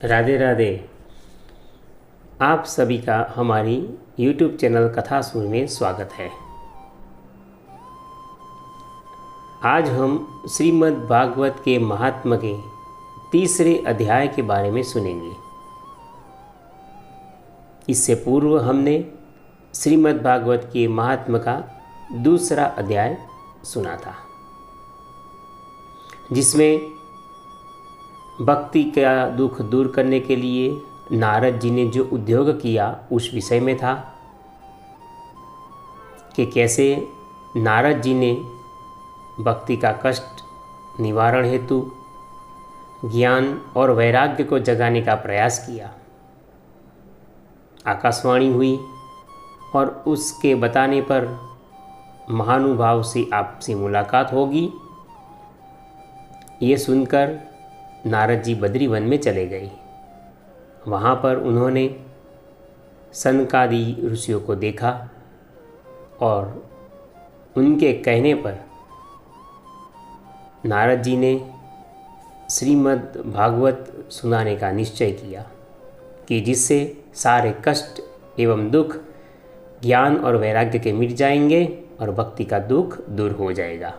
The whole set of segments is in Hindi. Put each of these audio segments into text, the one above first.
राधे राधे। आप सभी का हमारी YouTube चैनल कथा सुर में स्वागत है। आज हम श्रीमद् भागवत के महात्म्य के तीसरे अध्याय के बारे में सुनेंगे। इससे पूर्व हमने श्रीमद् भागवत के महात्म्य का दूसरा अध्याय सुना था, जिसमें भक्ति का दुख दूर करने के लिए नारद जी ने जो उद्योग किया उस विषय में था कि कैसे नारद जी ने भक्ति का कष्ट निवारण हेतु ज्ञान और वैराग्य को जगाने का प्रयास किया। आकाशवाणी हुई और उसके बताने पर महानुभाव से आपसे मुलाकात होगी। ये सुनकर नारद जी बद्री वन में चले गए। वहाँ पर उन्होंने सनकादि ऋषियों को देखा और उनके कहने पर नारद जी ने श्रीमद् भागवत सुनाने का निश्चय किया कि जिससे सारे कष्ट एवं दुख ज्ञान और वैराग्य के मिट जाएंगे और भक्ति का दुख दूर हो जाएगा।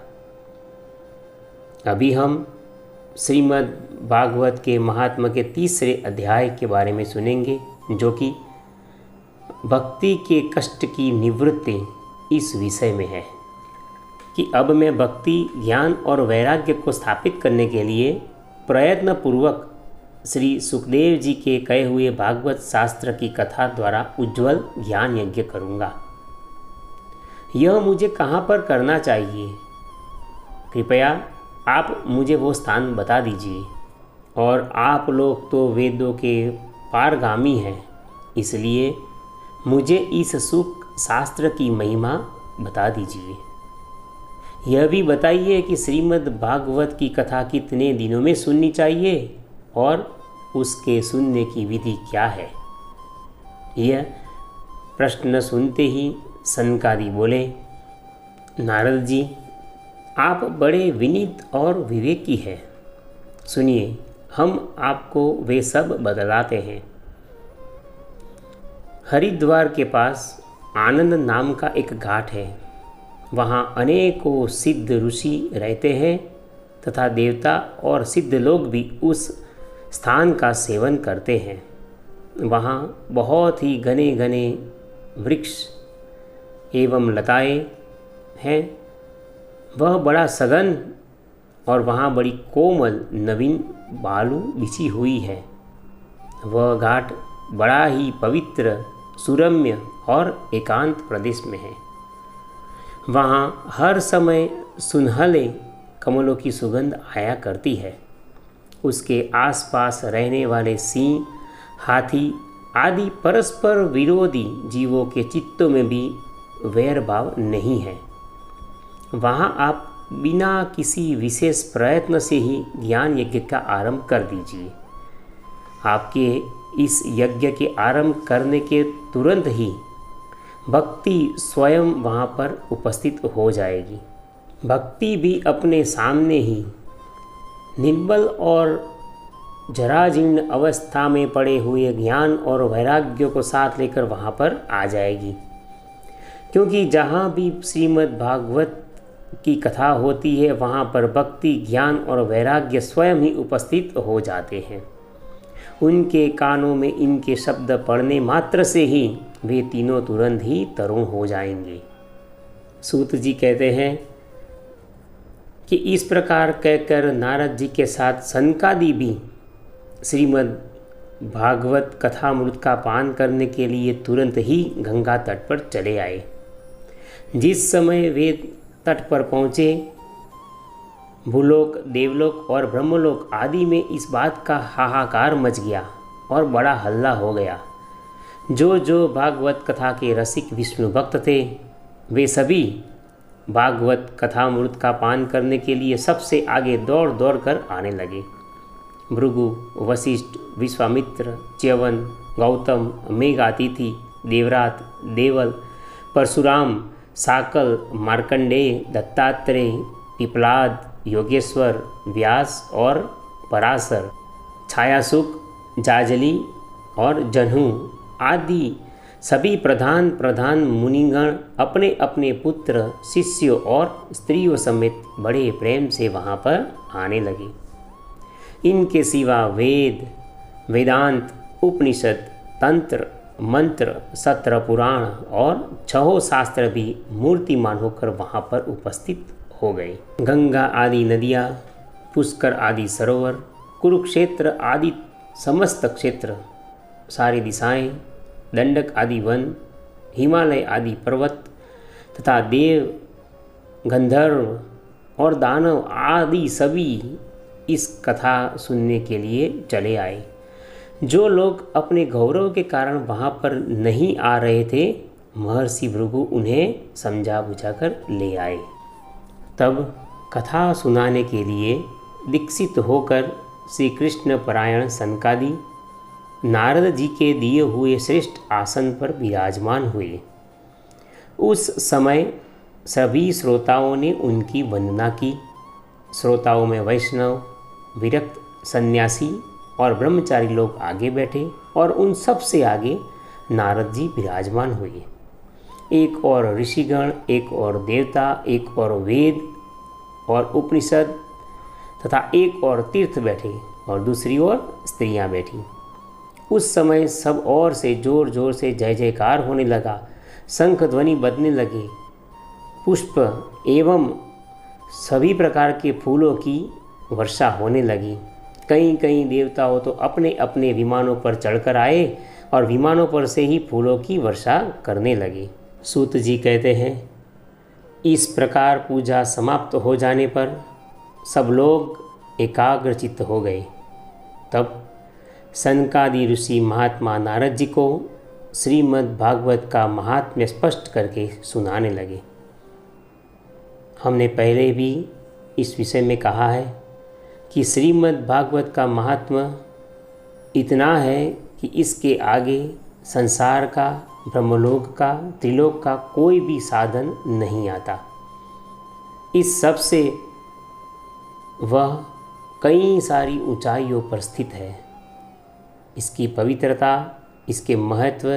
अभी हम श्रीमद् भागवत के महात्म्य के तीसरे अध्याय के बारे में सुनेंगे, जो कि भक्ति के कष्ट की निवृत्ति इस विषय में है कि अब मैं भक्ति ज्ञान और वैराग्य को स्थापित करने के लिए प्रयत्नपूर्वक श्री सुखदेव जी के कहे हुए भागवत शास्त्र की कथा द्वारा उज्ज्वल ज्ञान यज्ञ करूँगा। यह मुझे कहाँ पर करना चाहिए? कृपया आप मुझे वो स्थान बता दीजिए। और आप लोग तो वेदों के पारगामी हैं, इसलिए मुझे इस सुख शास्त्र की महिमा बता दीजिए। यह भी बताइए कि श्रीमद् भागवत की कथा कितने दिनों में सुननी चाहिए और उसके सुनने की विधि क्या है। यह प्रश्न सुनते ही सनकादि बोले, नारद जी, आप बड़े विनीत और विवेकी हैं। सुनिए, हम आपको वे सब बतलाते हैं। हरिद्वार के पास आनंद नाम का एक घाट है। वहाँ अनेकों सिद्ध ऋषि रहते हैं तथा देवता और सिद्ध लोग भी उस स्थान का सेवन करते हैं। वहाँ बहुत ही घने घने वृक्ष एवं लताएं हैं। वह बड़ा सघन और वहाँ बड़ी कोमल नवीन बालू बिछी हुई है। वह घाट बड़ा ही पवित्र, सुरम्य और एकांत प्रदेश में है। वहाँ हर समय सुनहले कमलों की सुगंध आया करती है। उसके आसपास रहने वाले सिंह, हाथी आदि परस्पर विरोधी जीवों के चित्तों में भी वैर भाव नहीं है। वहाँ आप बिना किसी विशेष प्रयत्न से ही ज्ञान यज्ञ का आरंभ कर दीजिए। आपके इस यज्ञ के आरंभ करने के तुरंत ही भक्ति स्वयं वहाँ पर उपस्थित हो जाएगी। भक्ति भी अपने सामने ही निर्बल और जराजीर्ण अवस्था में पड़े हुए ज्ञान और वैराग्य को साथ लेकर वहाँ पर आ जाएगी। क्योंकि जहाँ भी श्रीमद् भागवत की कथा होती है, वहाँ पर भक्ति ज्ञान और वैराग्य स्वयं ही उपस्थित हो जाते हैं। उनके कानों में इनके शब्द पढ़ने मात्र से ही वे तीनों तुरंत ही तरुण हो जाएंगे। सूत जी कहते हैं कि इस प्रकार कहकर नारद जी के साथ सनकादि भी श्रीमद् भागवत कथामृत का पान करने के लिए तुरंत ही गंगा तट पर चले आए। जिस समय वे तट पर पहुँचे, भूलोक, देवलोक और ब्रह्मलोक आदि में इस बात का हाहाकार मच गया और बड़ा हल्ला हो गया। जो जो भागवत कथा के रसिक विष्णु भक्त थे, वे सभी भागवत कथामृत का पान करने के लिए सबसे आगे दौड़ दौड़ कर आने लगे। भृगु, वशिष्ठ, विश्वामित्र, च्यवन, गौतम, मेघातिथि, देवरात, देवल, परशुराम, साकल, मार्कंडेय, दत्तात्रेय, पिपलाद, योगेश्वर, व्यास और पराशर, छायासुख, जाजली और जन्हू आदि सभी प्रधान मुनिगण अपने अपने पुत्र, शिष्यों और स्त्रियों समेत बड़े प्रेम से वहाँ पर आने लगे। इनके सिवा वेद, वेदांत, उपनिषद, तंत्र, मंत्र, 17 पुराण और 6 शास्त्र भी मूर्तिमान होकर वहाँ पर उपस्थित हो गए। गंगा आदि नदियाँ, पुष्कर आदि सरोवर, कुरुक्षेत्र आदि समस्त क्षेत्र, सारी दिशाएं, दंडक आदि वन, हिमालय आदि पर्वत तथा देव, गंधर्व और दानव आदि सभी इस कथा सुनने के लिए चले आए। जो लोग अपने गौरव के कारण वहाँ पर नहीं आ रहे थे, महर्षि भृगु उन्हें समझा बुझाकर ले आए। तब कथा सुनाने के लिए दीक्षित होकर श्री कृष्ण परायण सनकादि नारद जी के दिए हुए श्रेष्ठ आसन पर विराजमान हुए। उस समय सभी श्रोताओं ने उनकी वंदना की। श्रोताओं में वैष्णव, विरक्त, सन्यासी और ब्रह्मचारी लोग आगे बैठे और उन सब से आगे नारद जी विराजमान हुए। एक और ऋषिगण, एक और देवता, एक और वेद और उपनिषद तथा एक और तीर्थ बैठे और दूसरी ओर स्त्रियां बैठी। उस समय सब ओर से जोर जोर से जय जयकार होने लगा, शंख ध्वनि बजने लगे, पुष्प एवं सभी प्रकार के फूलों की वर्षा होने लगी। कई कई देवताओं तो अपने अपने विमानों पर चढ़कर आए और विमानों पर से ही फूलों की वर्षा करने लगे। सूत जी कहते हैं, इस प्रकार पूजा समाप्त हो जाने पर सब लोग एकाग्रचित्त हो गए। तब सनकादि ऋषि महात्मा नारद जी को श्रीमद् भागवत का महात्म्य स्पष्ट करके सुनाने लगे। हमने पहले भी इस विषय में कहा है कि श्रीमद् भागवत का महात्म्य इतना है कि इसके आगे संसार का, ब्रह्मलोक का, त्रिलोक का कोई भी साधन नहीं आता। इस सब से वह कई सारी ऊंचाइयों पर स्थित है। इसकी पवित्रता, इसके महत्व,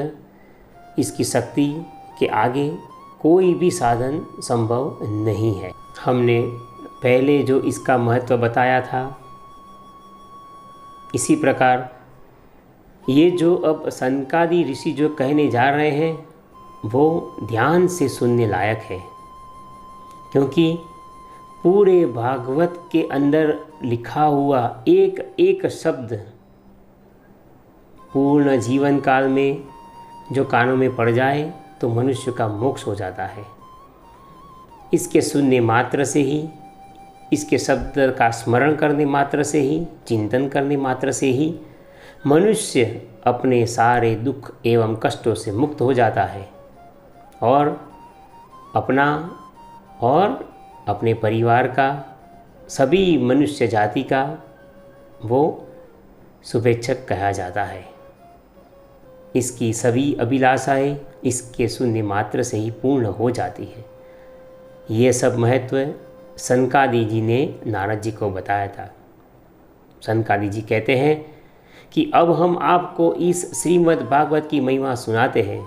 इसकी शक्ति के आगे कोई भी साधन संभव नहीं है। हमने पहले जो इसका महत्व बताया था, इसी प्रकार ये जो अब सनकादि ऋषि जो कहने जा रहे हैं वो ध्यान से सुनने लायक है, क्योंकि पूरे भागवत के अंदर लिखा हुआ एक एक शब्द पूर्ण जीवन काल में जो कानों में पड़ जाए तो मनुष्य का मोक्ष हो जाता है। इसके सुनने मात्र से ही, इसके शब्द का स्मरण करने मात्र से ही, चिंतन करने मात्र से ही मनुष्य अपने सारे दुख एवं कष्टों से मुक्त हो जाता है और अपना और अपने परिवार का, सभी मनुष्य जाति का वो शुभेच्छक कहा जाता है। इसकी सभी अभिलाषाएं इसके सुनने मात्र से ही पूर्ण हो जाती है। ये सब महत्व सनकादि जी ने नारद जी को बताया था। सनकादि जी कहते हैं कि अब हम आपको इस श्रीमद् भागवत की महिमा सुनाते हैं।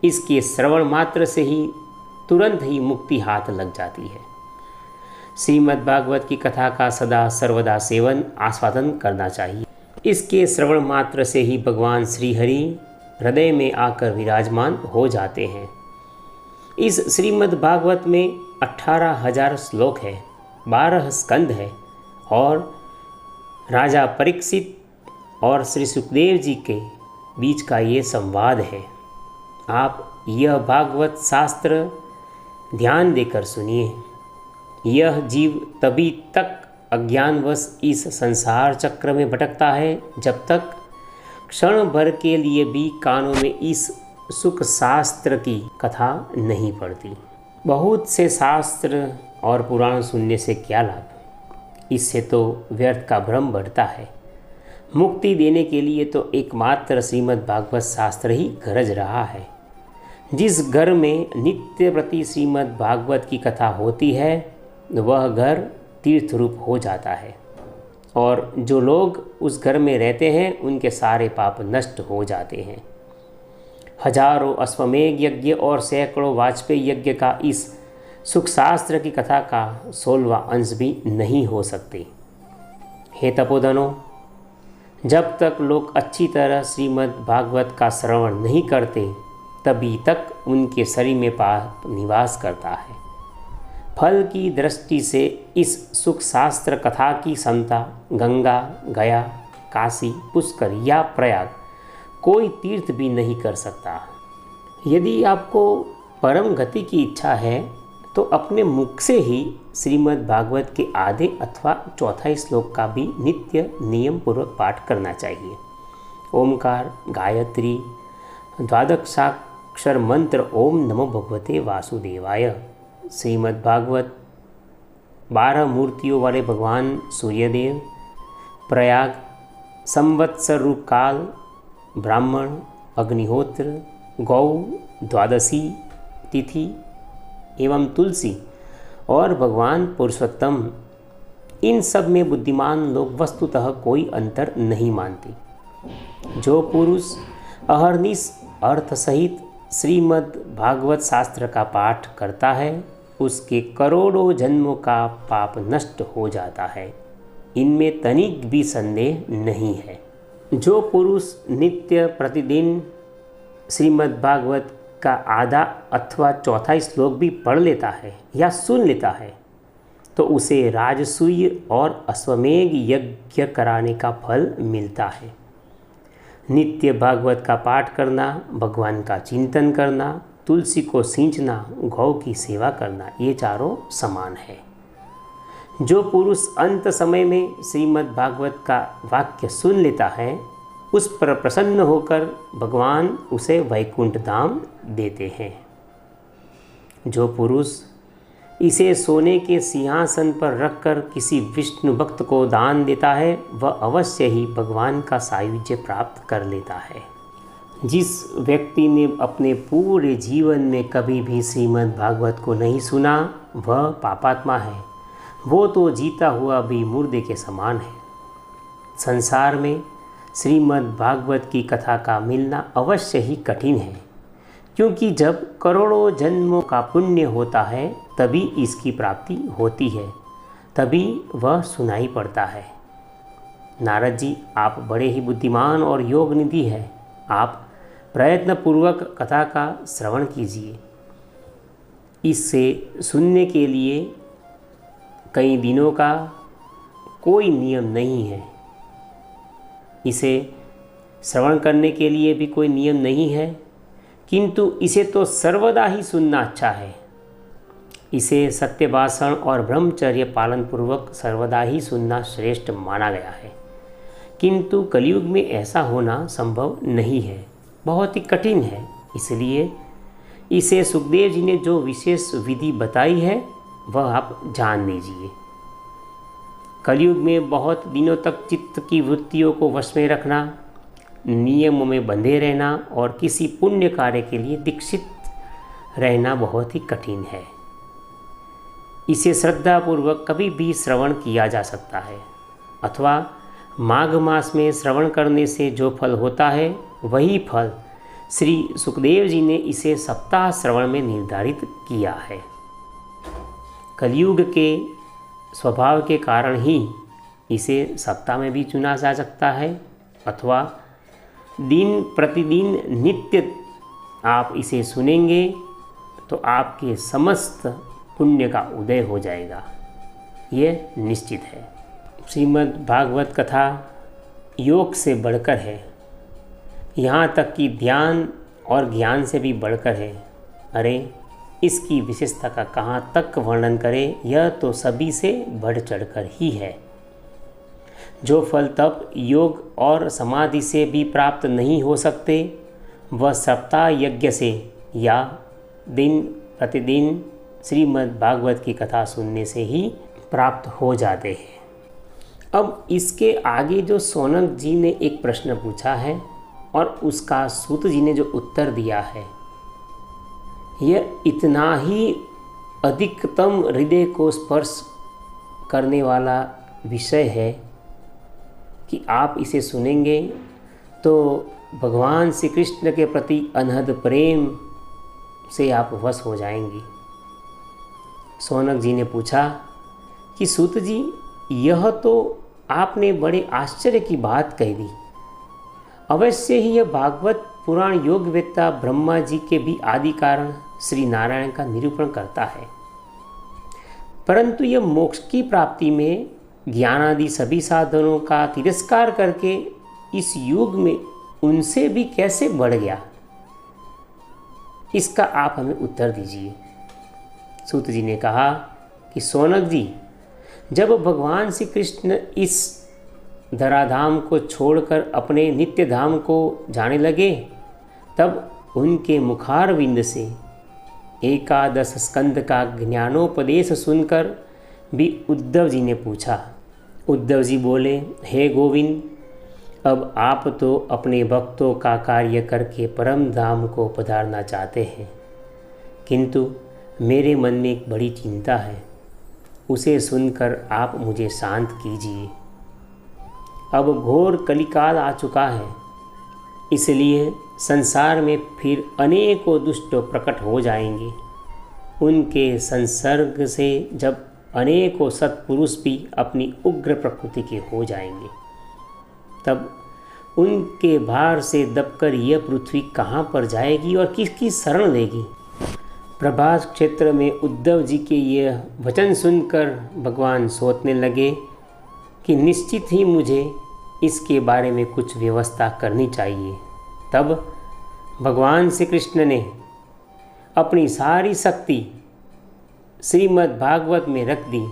इसके श्रवण मात्र से ही तुरंत ही मुक्ति हाथ लग जाती है। श्रीमद् भागवत की कथा का सदा सर्वदा सेवन आस्वादन करना चाहिए। इसके श्रवण मात्र से ही भगवान श्री हरि हृदय में आकर विराजमान हो जाते हैं। इस श्रीमद् भागवत में 18,000 श्लोक है, 12 स्कंद है और राजा परीक्षित और श्री सुखदेव जी के बीच का ये संवाद है। आप यह भागवत शास्त्र ध्यान देकर सुनिए। यह जीव तभी तक अज्ञानवश इस संसार चक्र में भटकता है जब तक क्षण भर के लिए भी कानों में इस सुख शास्त्र की कथा नहीं पड़ती। बहुत से शास्त्र और पुराण सुनने से क्या लाभ, इससे तो व्यर्थ का भ्रम बढ़ता है। मुक्ति देने के लिए तो एकमात्र श्रीमद् भागवत शास्त्र ही गरज रहा है। जिस घर में नित्य प्रति श्रीमद् भागवत की कथा होती है वह घर तीर्थ रूप हो जाता है। और जो लोग उस घर में रहते हैं उनके सारे पाप नष्ट हो जाते हैं। हजारों अश्वमेध यज्ञ और सैकड़ों वाजपेयी यज्ञ का इस सुख शास्त्र की कथा का 16वां अंश भी नहीं हो सकते। हे तपोधनों, जब तक लोग अच्छी तरह श्रीमद् भागवत का श्रवण नहीं करते तभी तक उनके शरीर में पाप निवास करता है। फल की दृष्टि से इस सुख शास्त्र कथा की समता गंगा, गया, काशी, पुष्कर या प्रयाग कोई तीर्थ भी नहीं कर सकता। यदि आपको परम गति की इच्छा है तो अपने मुख से ही श्रीमद् भागवत के आधे अथवा चौथा श्लोक का भी नित्य नियम पूर्वक पाठ करना चाहिए। ओमकार, गायत्री, द्वादशाक्षर मंत्र ओम नमो भगवते वासुदेवाय, श्रीमद् भागवत, 12 मूर्तियों वाले भगवान सूर्यदेव, प्रयाग, संवत्सर रूप काल, ब्राह्मण, अग्निहोत्र, गौ, द्वादशी तिथि एवं तुलसी और भगवान पुरुषोत्तम, इन सब में बुद्धिमान लोग वस्तुतः कोई अंतर नहीं मानते। जो पुरुष अहर्निश अर्थ सहित श्रीमद् भागवत शास्त्र का पाठ करता है उसके करोड़ों जन्मों का पाप नष्ट हो जाता है, इनमें तनिक भी संदेह नहीं है। जो पुरुष नित्य प्रतिदिन श्रीमद् भागवत का आधा अथवा चौथा श्लोक भी पढ़ लेता है या सुन लेता है तो उसे राजसूय और अश्वमेध यज्ञ कराने का फल मिलता है। नित्य भागवत का पाठ करना, भगवान का चिंतन करना, तुलसी को सींचना, गौ की सेवा करना, ये चारों समान है। जो पुरुष अंत समय में श्रीमद् भागवत का वाक्य सुन लेता है उस पर प्रसन्न होकर भगवान उसे वैकुंठ धाम देते हैं। जो पुरुष इसे सोने के सिंहासन पर रखकर किसी विष्णु भक्त को दान देता है वह अवश्य ही भगवान का सायुज्य प्राप्त कर लेता है। जिस व्यक्ति ने अपने पूरे जीवन में कभी भी श्रीमद् भागवत को नहीं सुना वह पापात्मा है, वो तो जीता हुआ भी मुर्दे के समान है। संसार में श्रीमद् भागवत की कथा का मिलना अवश्य ही कठिन है, क्योंकि जब करोड़ों जन्मों का पुण्य होता है तभी इसकी प्राप्ति होती है, तभी वह सुनाई पड़ता है। नारद जी, आप बड़े ही बुद्धिमान और योग निधि हैं। आप प्रयत्नपूर्वक कथा का श्रवण कीजिए। इससे सुनने के लिए कई दिनों का कोई नियम नहीं है, इसे श्रवण करने के लिए भी कोई नियम नहीं है, किंतु इसे तो सर्वदा ही सुनना अच्छा है। इसे सत्य भाषण और ब्रह्मचर्य पालन पूर्वक सर्वदा ही सुनना श्रेष्ठ माना गया है, किंतु कलयुग में ऐसा होना संभव नहीं है, बहुत ही कठिन है। इसलिए इसे सुखदेव जी ने जो विशेष विधि बताई है वह आप जान लीजिए। कलयुग में बहुत दिनों तक चित्त की वृत्तियों को वश में रखना, नियमों में बंधे रहना और किसी पुण्य कार्य के लिए दीक्षित रहना बहुत ही कठिन है। इसे श्रद्धापूर्वक कभी भी श्रवण किया जा सकता है, अथवा माघ मास में श्रवण करने से जो फल होता है वही फल श्री सुखदेव जी ने इसे सप्ताह श्रवण में निर्धारित किया है। कलयुग के स्वभाव के कारण ही इसे सप्ताह में भी चुना जा सकता है, अथवा दिन प्रतिदिन नित्य आप इसे सुनेंगे तो आपके समस्त पुण्य का उदय हो जाएगा, ये निश्चित है। श्रीमद् भागवत कथा योग से बढ़कर है, यहाँ तक कि ध्यान और ज्ञान से भी बढ़कर है। अरे इसकी विशेषता का कहाँ तक वर्णन करें, यह तो सभी से बढ़ चढ़कर ही है। जो फल तप, योग और समाधि से भी प्राप्त नहीं हो सकते वह सप्ताह यज्ञ से या दिन प्रतिदिन श्रीमद् भागवत की कथा सुनने से ही प्राप्त हो जाते हैं। अब इसके आगे जो सौनक जी ने एक प्रश्न पूछा है और उसका सूत जी ने जो उत्तर दिया है, यह इतना ही अधिकतम हृदय को स्पर्श करने वाला विषय है कि आप इसे सुनेंगे तो भगवान श्री कृष्ण के प्रति अनहद प्रेम से आप वश हो जाएंगे। शौनक जी ने पूछा कि सूत जी, यह तो आपने बड़े आश्चर्य की बात कह दी। अवश्य ही यह भागवत पुराण योगवेत्ता ब्रह्मा जी के भी आदि कारण श्री नारायण का निरूपण करता है, परंतु यह मोक्ष की प्राप्ति में ज्ञानादि सभी साधनों का तिरस्कार करके इस युग में उनसे भी कैसे बढ़ गया, इसका आप हमें उत्तर दीजिए। सूत जी ने कहा कि शौनक जी, जब भगवान श्री कृष्ण इस धराधाम को छोड़कर अपने नित्य धाम को जाने लगे, तब उनके मुखारविंद से 11 स्कंद का ज्ञानोपदेश सुनकर भी उद्धव जी ने पूछा। उद्धव जी बोले, हे गोविंद, अब आप तो अपने भक्तों का कार्य करके परम धाम को पधारना चाहते हैं, किंतु मेरे मन में एक बड़ी चिंता है, उसे सुनकर आप मुझे शांत कीजिए। अब घोर कलिकाल आ चुका है, इसलिए संसार में फिर अनेकों दुष्ट प्रकट हो जाएंगे। उनके संसर्ग से जब अनेकों सत्पुरुष भी अपनी उग्र प्रकृति के हो जाएंगे, तब उनके भार से दबकर यह पृथ्वी कहाँ पर जाएगी और किसकी शरण लेगी। प्रभास क्षेत्र में उद्धव जी के यह वचन सुनकर भगवान सोचने लगे कि निश्चित ही मुझे इसके बारे में कुछ व्यवस्था करनी चाहिए। तब भगवान श्री कृष्ण ने अपनी सारी शक्ति श्रीमद् भागवत में रख दी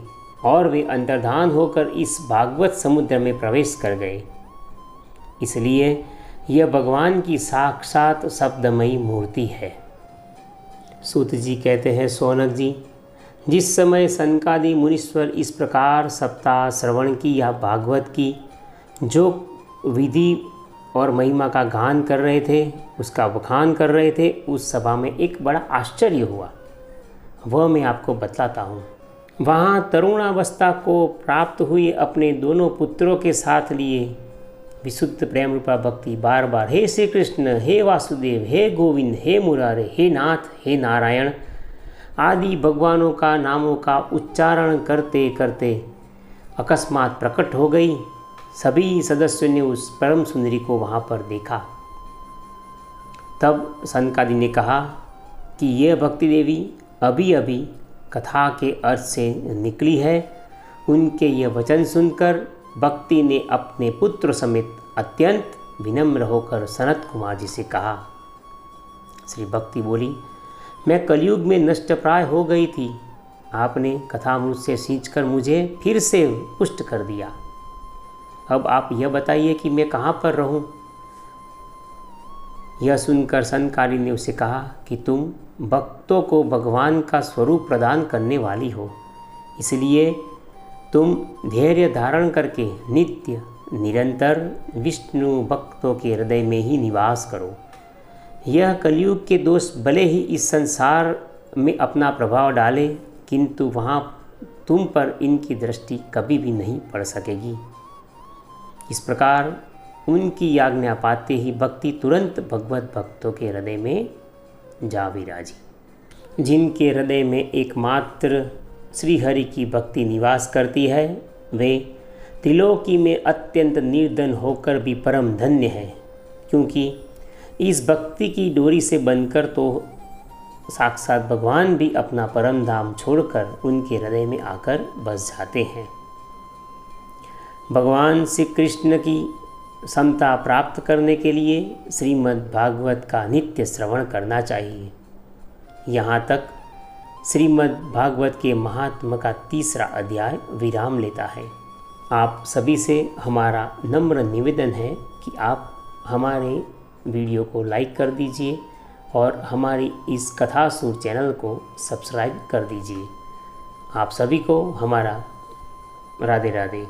और वे अंतर्धान होकर इस भागवत समुद्र में प्रवेश कर गए। इसलिए यह भगवान की साक्षात शब्दमयी मूर्ति है। सूत जी कहते हैं, शौनक जी, जिस समय सनकादि मुनीश्वर इस प्रकार सप्ताह श्रवण की या भागवत की जो विधि और महिमा का गान कर रहे थे, उसका बखान कर रहे थे, उस सभा में एक बड़ा आश्चर्य हुआ। वह मैं आपको बतलाता हूँ। वहाँ तरुणावस्था को प्राप्त हुए अपने दोनों पुत्रों के साथ लिए विशुद्ध प्रेम रूपा भक्ति बार बार हे श्री कृष्ण, हे वासुदेव, हे गोविंद, हे मुरारे, हे नाथ, हे नारायण आदि भगवानों का नामों का उच्चारण करते करते अकस्मात प्रकट हो गई। सभी सदस्यों ने उस परम सुंदरी को वहाँ पर देखा। तब सनकादि ने कहा कि यह भक्ति देवी अभी अभी कथा के अर्थ से निकली है। उनके ये वचन सुनकर भक्ति ने अपने पुत्र समेत अत्यंत विनम्र होकर सनत कुमार जी से कहा। श्री भक्ति बोली, मैं कलयुग में नष्टप्राय हो गई थी, आपने कथामृत से सींचकर मुझे फिर से पुष्ट कर दिया। अब आप यह बताइए कि मैं कहाँ पर रहूँ। यह सुनकर सनकादि ने उसे कहा कि तुम भक्तों को भगवान का स्वरूप प्रदान करने वाली हो, इसलिए तुम धैर्य धारण करके नित्य निरंतर विष्णु भक्तों के हृदय में ही निवास करो। यह कलयुग के दोष भले ही इस संसार में अपना प्रभाव डाले, किंतु वहाँ तुम पर इनकी दृष्टि कभी भी नहीं पड़ सकेगी। इस प्रकार उनकी आज्ञा पाते ही भक्ति तुरंत भगवत भक्तों के हृदय में जा विराजी। जिनके हृदय में एकमात्र श्री हरि की भक्ति निवास करती है, वे त्रिलोकी में अत्यंत निर्धन होकर भी परम धन्य है, क्योंकि इस भक्ति की डोरी से बनकर तो साक्षात भगवान भी अपना परम धाम छोड़कर उनके हृदय में आकर बस जाते हैं। भगवान श्री कृष्ण की समता प्राप्त करने के लिए श्रीमद् भागवत का नित्य श्रवण करना चाहिए। यहाँ तक श्रीमद् भागवत के महात्म का 3रा अध्याय विराम लेता है। आप सभी से हमारा नम्र निवेदन है कि आप हमारे वीडियो को लाइक कर दीजिए और हमारी इस कथासुर चैनल को सब्सक्राइब कर दीजिए। आप सभी को हमारा राधे राधे।